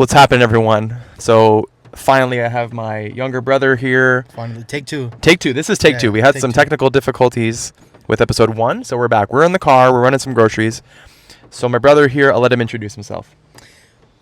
What's happening, everyone? So finally, I have my younger brother here. Finally, take two. Take two. This is take two. We had some technical difficulties with episode 1, so we're back. We're in the car. We're running some groceries. So my brother here, I'll let him introduce himself.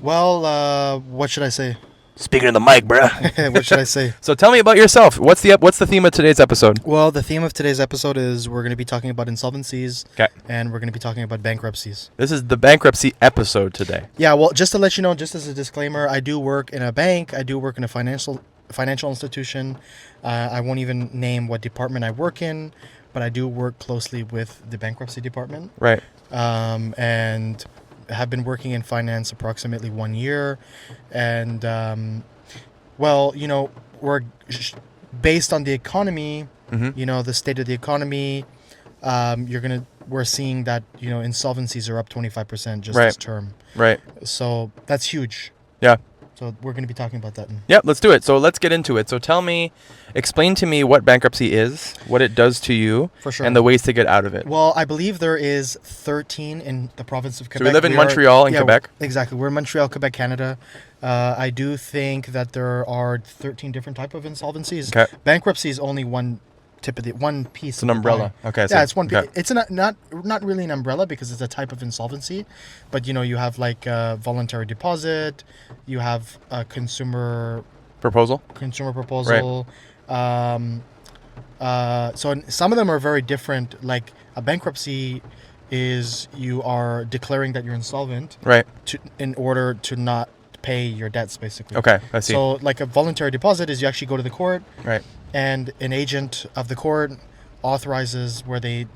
Well, what should I say? Speaking of the mic, bruh. What should I say? So tell me about yourself. What's the theme of today's episode? Well, the theme of today's episode is we're going to be talking about insolvencies. Okay. And we're going to be talking about bankruptcies. This is the bankruptcy episode today. Yeah, well, just to let you know, just as a disclaimer, I do work in a bank. I do work in a financial institution. I won't even name what department I work in, but I do work closely with the bankruptcy department. Right. And have been working in finance approximately 1 year, and well, you know, we're based on the economy. Mm-hmm. You know, the state of the economy. We're seeing that, you know, insolvencies are up 25% just this term. Right. So that's huge. Yeah. So we're going to be talking about that. Yep, let's do it. So let's get into it. So explain to me what bankruptcy is, what it does to you, for sure, and the ways to get out of it. Well, I believe there is 13 in the province of Quebec. So we live in Montreal and Quebec. Exactly. We're in Montreal, Quebec, Canada. I do think that there are 13 different type of insolvencies. Okay. Bankruptcy is only one piece. It's an umbrella. Okay. Yeah, it's one piece. It's not really an umbrella because it's a type of insolvency, but you know, you have like voluntary deposit, you have a consumer proposal. Right. So some of them are very different. Like a bankruptcy is you are declaring that you're insolvent, right, in order to not pay your debts, basically. Okay, I see. So like a voluntary deposit is you actually go to the court, right, and an agent of the court authorizes where they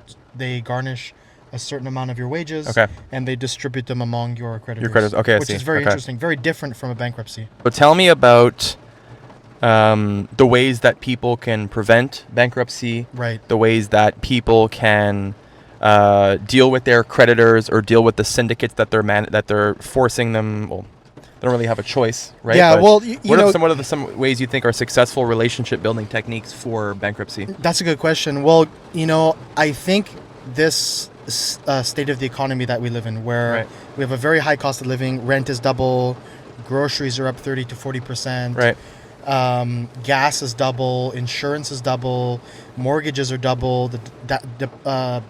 garnish a certain amount of your wages, okay, and they distribute them among your creditors. Okay, I see. Which is very interesting, very different from a bankruptcy. But tell me about the ways that people can prevent bankruptcy, right? The ways that people can deal with their creditors or deal with the syndicates that they're forcing them. Well, they don't really have a choice, right? Yeah, but well, what are some ways you think are successful relationship building techniques for bankruptcy? That's a good question. Well, you know, I think this state of the economy that we live in, where we have a very high cost of living, rent is double, groceries are up 30 to 40%. Right. Gas is double, insurance is double, mortgages are double, the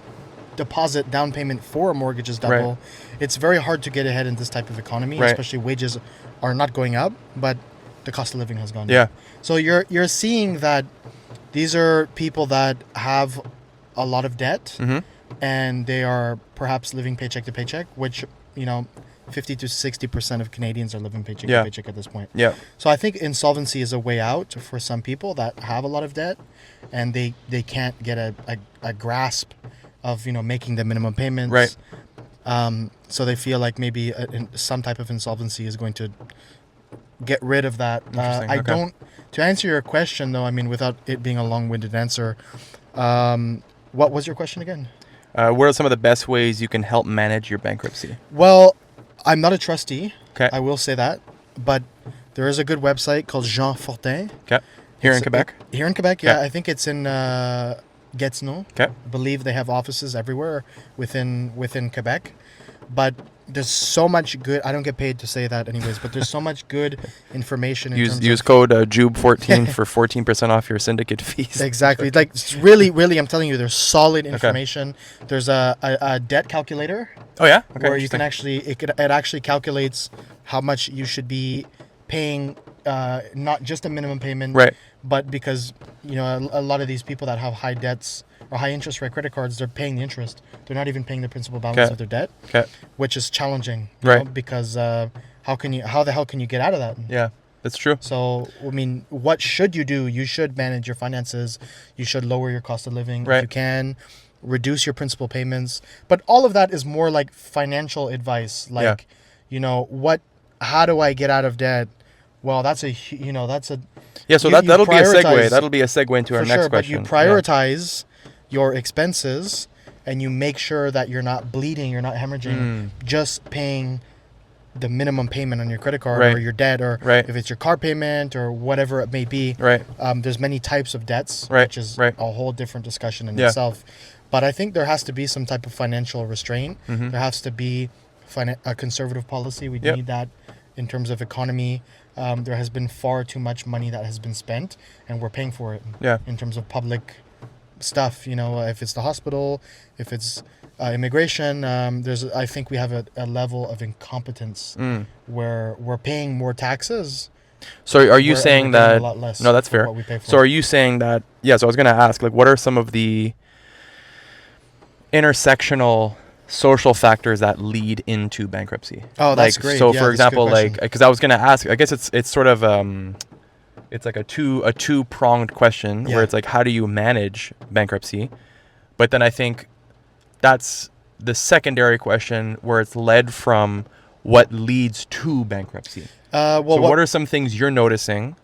deposit down payment for a mortgage is double. Right. It's very hard to get ahead in this type of economy, especially wages are not going up, but the cost of living has gone up. So you're seeing that these are people that have a lot of debt, mm-hmm, and they are perhaps living paycheck to paycheck, which, you know, 50 to 60% of Canadians are living paycheck to paycheck at this point. Yeah. So I think insolvency is a way out for some people that have a lot of debt, and they can't get a grasp of, you know, making the minimum payments. Right. So they feel like maybe some type of insolvency is going to get rid of that. To answer your question, though, I mean, without it being a long-winded answer, what was your question again? What are some of the best ways you can help manage your bankruptcy? Well, I'm not a trustee. Okay. I will say that. But there is a good website called Jean Fortin. Okay. Here in Quebec? Here in Quebec, yeah. I think it's in Gatineau. Okay. I believe they have offices everywhere within Quebec. But there's so much good. I don't get paid to say that anyways, but there's so much good information. Use code JUBE14 for 14% off your syndicate fees. Exactly. Like, it's really, I'm telling you, there's solid information. Okay. There's a debt calculator. Oh, yeah? Okay. Where you can actually, it actually calculates how much you should be paying, not just a minimum payment, right, but because, you know, a lot of these people that have high debts or high interest rate credit cards, they're paying the interest. They're not even paying the principal balance of their debt, which is challenging, right? Know, because how the hell can you get out of that? Yeah, that's true. So, I mean, what should you do? You should manage your finances. You should lower your cost of living if you can. Reduce your principal payments. But all of that is more like financial advice. Like, you know, how do I get out of debt? Well, that's a. Yeah, so that'll be a segue. That'll be a segue into our next question. But you prioritize your expenses, and you make sure that you're not bleeding, you're not hemorrhaging, just paying the minimum payment on your credit card or your debt, or if it's your car payment or whatever it may be. Right. There's many types of debts, which is a whole different discussion in itself. But I think there has to be some type of financial restraint. Mm-hmm. There has to be a conservative policy. We need that in terms of economy, there has been far too much money that has been spent, and we're paying for it. Yeah. In terms of public stuff, if it's the hospital, if it's immigration, I think we have a level of incompetence where we're paying more taxes. So are you saying we're getting that? a lot less No, that's for fair. what we pay for. So are you saying that? Yeah. So I was going to ask, like, what are some of the intersectional social factors that lead into bankruptcy? Oh, that's like, great. So Yeah, for that's a good example, question. like, because I was going to ask, I guess it's sort of it's like a two-pronged question where it's like, how do you manage bankruptcy? But then I think that's the secondary question where it's led from what leads to bankruptcy. So what are some things you're noticing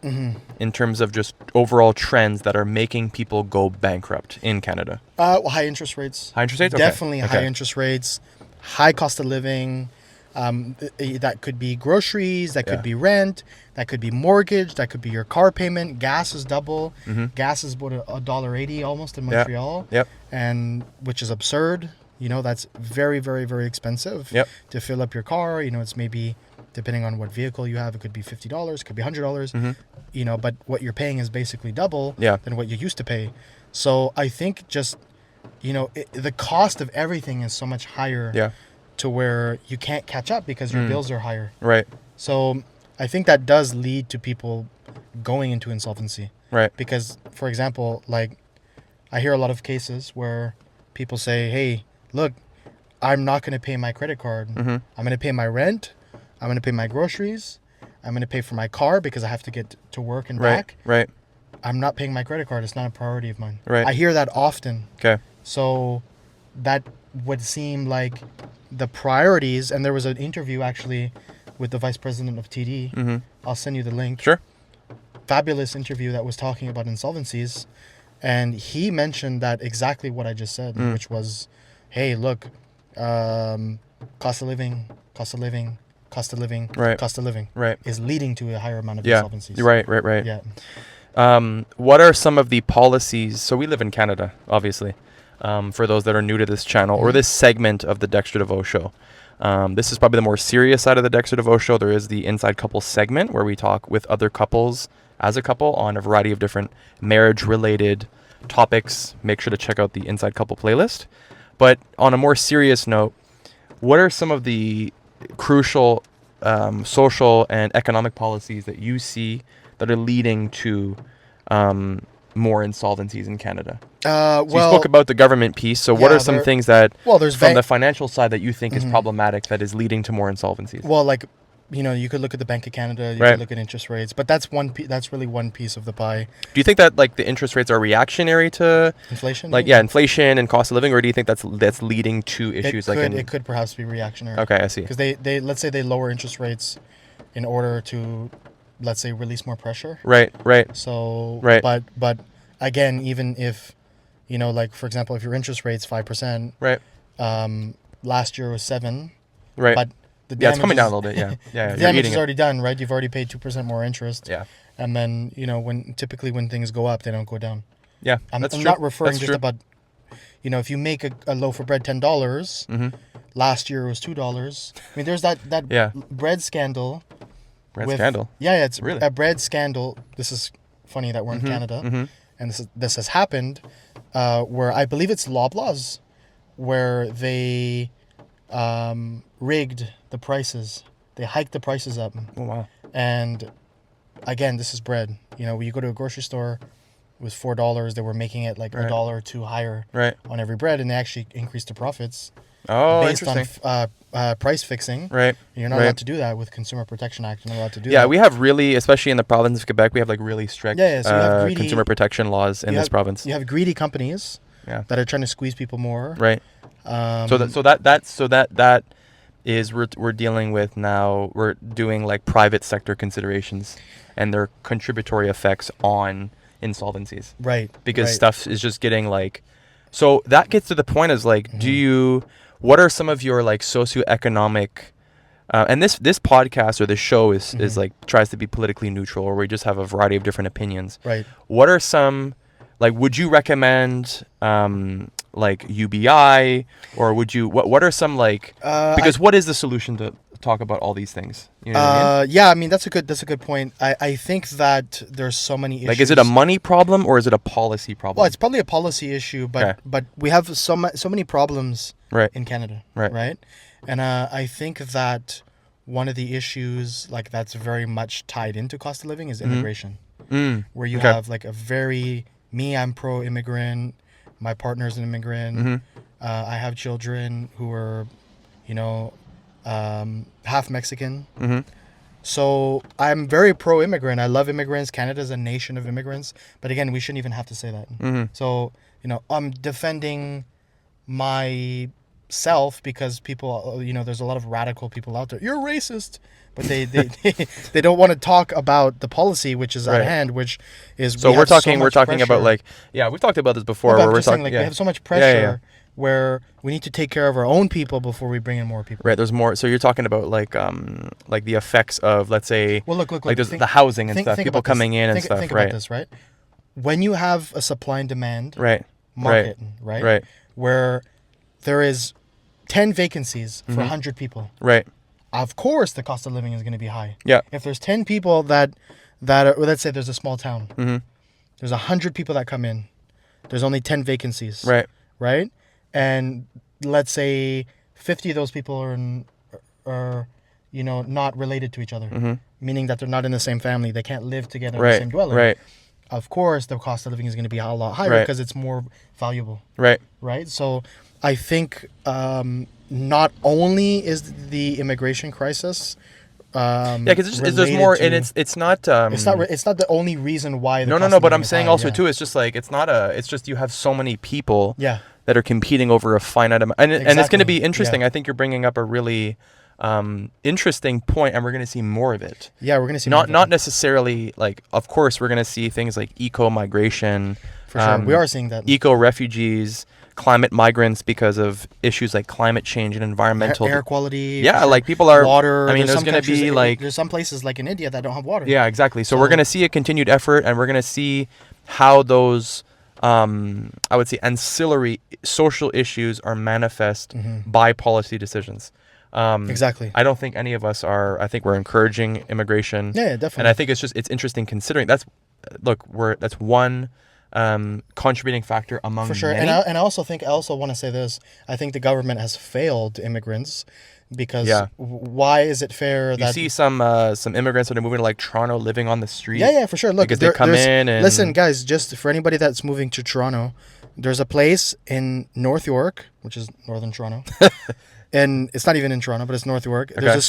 in terms of just overall trends that are making people go bankrupt in Canada? High interest rates. High interest rates? Okay. Definitely high interest rates, high cost of living. That could be groceries, that could be rent, that could be mortgage, that could be your car payment. Gas is double. Gas is about $1.80 almost in Montreal. Yep. And which is absurd. That's very, very, very expensive to fill up your car. It's maybe, depending on what vehicle you have, it could be $50, it could be $100. But what you're paying is basically double than what you used to pay. So I think just, the cost of everything is so much higher to where you can't catch up because your bills are higher. Right. So I think that does lead to people going into insolvency. Right. Because, for example, like, I hear a lot of cases where people say, hey, look, I'm not going to pay my credit card. I'm going to pay my rent. I'm going to pay my groceries. I'm going to pay for my car because I have to get to work and back. Right. I'm not paying my credit card. It's not a priority of mine. Right. I hear that often. Okay. So that would seem like the priorities. And there was an interview actually with the vice president of TD. I'll send you the link. Sure. Fabulous interview that was talking about insolvencies. And he mentioned that exactly what I just said, which was, hey, look, cost of living Right. is leading to a higher amount of insolvencies. Right. Yeah. What are some of the policies? So we live in Canada, obviously. For those that are new to this channel or this segment of the Dexter Deveau show. This is probably the more serious side of the Dexter Deveau show. There is the Inside Couple segment where we talk with other couples as a couple on a variety of different marriage-related topics. Make sure to check out the Inside Couple playlist. But on a more serious note, what are some of the crucial social and economic policies that you see that are leading to more insolvencies in Canada? So you spoke about the government piece. So what are some things that, from the financial side, that you think is problematic that is leading to more insolvencies? Well, like, you could look at the Bank of Canada, you could look at interest rates, but that's that's really one piece of the pie. Do you think that, like, the interest rates are reactionary to inflation? Like, inflation and cost of living, or do you think that's leading to issues it could perhaps be reactionary. Okay, I see. Because they let's say they lower interest rates in order to, let's say, release more pressure. Right. So, right. But again, even if, like, for example, if your interest rate's 5%, right. Last year was 7%, right. But the damage it's coming down a little bit. Yeah. The damage is already done, right? You've already paid 2% more interest. Yeah. And then, when things go up, they don't go down. Yeah, I'm true. not referring that's just true. about, if you make a loaf of bread $10, last year it was $2. I mean, there's that bread scandal. Scandal? Yeah, it's really a bread scandal. This is funny that we're in Canada, and this has happened, where I believe it's Loblaws, where they rigged the prices. They hiked the prices up. Oh, wow. And again, this is bread. When you go to a grocery store, it was $4. They were making it like $1 or $2 higher on every bread, and they actually increased the profits. Based on price fixing. Right. You're not allowed to do that with Consumer Protection Act. You're not allowed to do that. Yeah, we have really, especially in the province of Quebec, we have like really strict so you have consumer protection laws in this province. You have greedy companies that are trying to squeeze people more. Right. So that is we're dealing with now. We're doing like private sector considerations and their contributory effects on insolvencies. Right. Because stuff is just getting like. So that gets to the point is like, what are some of your like socioeconomic, and this podcast or this show is like tries to be politically neutral, or we just have a variety of different opinions. Right. What are some, like, would you recommend like UBI, or would you, what are some like, because what is the solution to talk about all these things? You know what I mean? Yeah, I mean that's a good point. I think that there's so many issues. Like, is it a money problem or is it a policy problem? Well, it's probably a policy issue, but we have so many problems in Canada, right? And I think that one of the issues like that's very much tied into cost of living is immigration, where you have like I'm pro-immigrant, my partner's an immigrant, I have children who are, half Mexican. So I'm very pro-immigrant. I love immigrants. Canada's a nation of immigrants. But again, we shouldn't even have to say that. So, I'm defending myself because people, there's a lot of radical people out there. You're racist. But they don't want to talk about the policy, which is at hand, which is... So we're talking about like... Yeah, we've talked about this before. Where we're talking, we have so much pressure where we need to take care of our own people before we bring in more people. Right, there's more. So you're talking about like the effects of, let's say... Well, look. Like there's the housing and stuff, people coming in and stuff, think about this, right? When you have a supply and demand market, right, where there is 10 vacancies for 100 people. Right. Of course, the cost of living is going to be high. Yeah. If there's 10 people that are, let's say there's a small town. There's 100 people that come in. There's only 10 vacancies. Right. Right? And let's say 50 of those people are not related to each other. Meaning that they're not in the same family. They can't live together in the same dwelling. Right. Of course, the cost of living is going to be a lot higher because it's more valuable. Right. Right? So I think... not only is the immigration crisis, because there's more, and it's not the only reason why. No. But I'm saying also too, it's just like it's just you have so many people that are competing over a finite amount, and it's going to be interesting. I think you're bringing up a really interesting point, and we're going to see more of it. Yeah, we're going to see not necessarily like, of course, we're going to see things like eco migration. For sure, we are seeing that. Eco refugees. Climate migrants because of issues like climate change and environmental air quality. Yeah, like people are water. I mean, there's going to be like there's some places like in India that don't have water. Yeah, exactly. So we're going to see a continued effort, and we're going to see how those I would say ancillary social issues are manifest by policy decisions. Exactly. I don't think any of us are. I think we're encouraging immigration. Yeah, definitely. And I think it's interesting considering that's one contributing factor among for sure many. And I also want to say this. I think the government has failed immigrants because why is it fair that you see some immigrants that are moving to like Toronto living on the street? Yeah, for sure. Look, because they come in and listen, guys, just for anybody that's moving to Toronto, there's a place in North York, which is northern Toronto. And it's not even in Toronto, but it's North York. Okay. There's a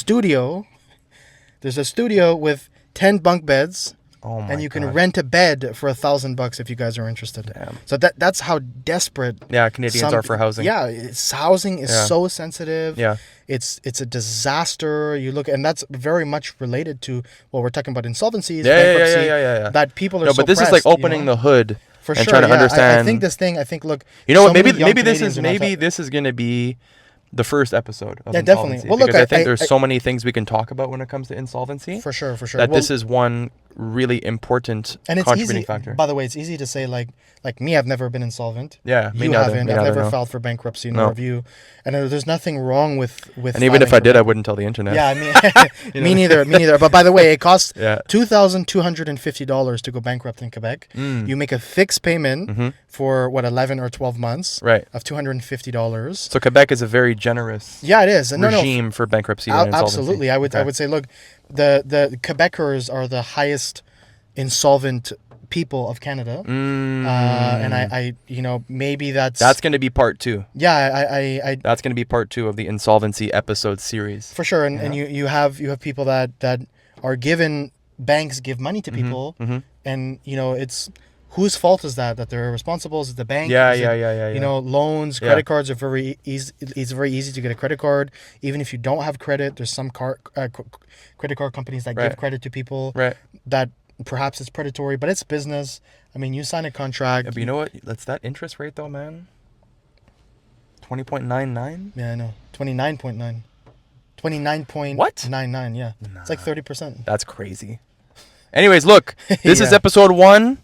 studio with 10 bunk beds. Oh my and you can God. rent a bed for $1,000 if you guys are interested. Damn. So that's how desperate. Yeah, Canadians are for housing. Yeah, housing is so sensitive. Yeah, it's a disaster. You look, and that's very much related to we're talking about insolvencies, bankruptcy. That people are. No, but this is like opening the hood for and sure, trying to understand. I think look. You know what? Maybe this is going to be the first episode of Insolvency. Definitely. Well, look, because I think there's so many things we can talk about when it comes to insolvency. For sure. That this is one really important contributing factor. By the way, it's easy to say like me, I've never been insolvent. Yeah, you haven't. I've never filed for bankruptcy, nor have you. And there's nothing wrong with. And even if I did, I wouldn't tell the internet. Yeah, I mean, me neither. But by the way, it costs $2,250 to go bankrupt in Quebec. You make a fixed payment for 11 or 12 months, of $250. So Quebec is a very generous it is regime for bankruptcy and insolvency. Absolutely, I would say, look, the Quebecers are the highest insolvent people of Canada, and I maybe that's going to be part 2. Yeah, that's going to be part 2 of the insolvency episode series for sure. And you have people that are given, banks give money to people, and it's whose fault is that they're responsible? Is it the bank? Loans, credit cards are very easy. It's very easy to get a credit card, even if you don't have credit. There's some credit card companies that give credit to people that perhaps it's predatory, but it's business. I mean, you sign a contract. But you know what? That's that interest rate though, man. 20.99. Yeah, I know. 29.9. 29.99. What? 99. Yeah, it's like 30%. That's crazy. Anyways, look, this is episode 1.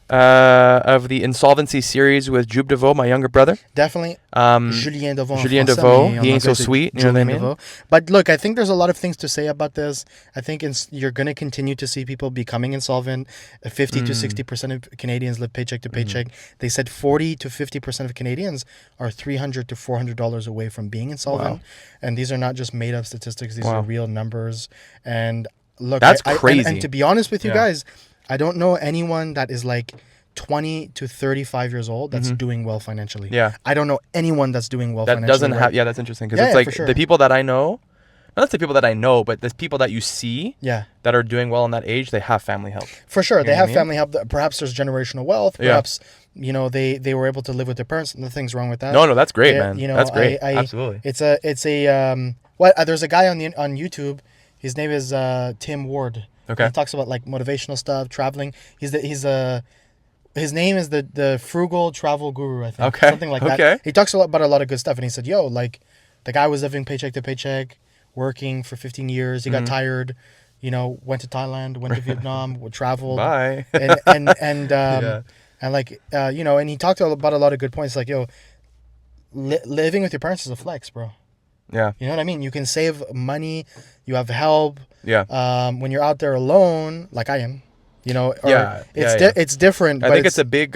of the Insolvency series with Dexter Deveau, my younger brother. Definitely. Julien Julien Deveau, he ain't so sweet. You know what I mean? But look, I think there's a lot of things to say about this. I think you're going to continue to see people becoming insolvent. 50 to 60% of Canadians live paycheck to paycheck. They said 40 to 50% of Canadians are $300 to $400 away from being insolvent. Wow. And these are not just made up statistics. These Wow. are real numbers. And look, That's crazy. And to be honest with you Yeah. guys, I don't know anyone that is like 20 to 35 years old that's doing well financially. Yeah. I don't know anyone that's doing well That financially. doesn't right? have. Yeah, that's interesting because Yeah, it's yeah, like for sure. the people that I know. Not the people that I know, but the people that you see Yeah, that are doing well in that age, they have family help. for sure. You They know what have I mean? family help. Perhaps there's generational wealth. Yeah. Perhaps, they were able to live with their parents. Nothing's wrong with that. No, that's great, Yeah, man. That's great. I Absolutely. It's a there's a guy on YouTube. His name is Tim Ward. Okay. He talks about like motivational stuff, traveling. His name is the frugal travel guru, I think. Okay. Something like Okay. that. He talks about a lot of good stuff, and he said, "Yo, like, the guy was living paycheck to paycheck, working for 15 years. He got tired, went to Thailand, went to Vietnam, traveled, Bye. and Yeah. and like and he talked about a lot of good points. Like, yo, living with your parents is a flex, bro. Yeah. You know what I mean? You can save money. You have help. Yeah. When you're out there alone, like I am, Yeah, it's different. I but think it's a big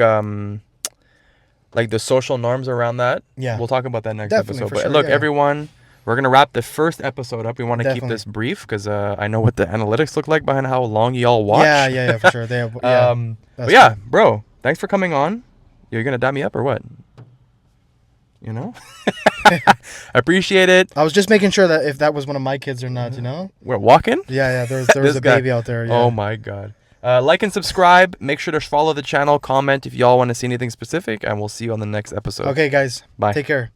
like the social norms around that. Yeah. We'll talk about that next Definitely, episode. for But sure, look, yeah. everyone, we're gonna wrap the first episode up. We want to keep Definitely. this brief because I know what the analytics look like behind how long y'all watch. Yeah, for sure. They have, yeah, But that's yeah, bro, thanks for coming on. You're gonna dab me up or what? I appreciate it. I was just making sure that if that was one of my kids or not, We're walking. Yeah, there was This a guy. baby out there. Yeah. Oh my god. Like and subscribe. Make sure to follow the channel. Comment if y'all want to see anything specific, and we'll see you on the next episode. Okay, guys. Bye. Take care.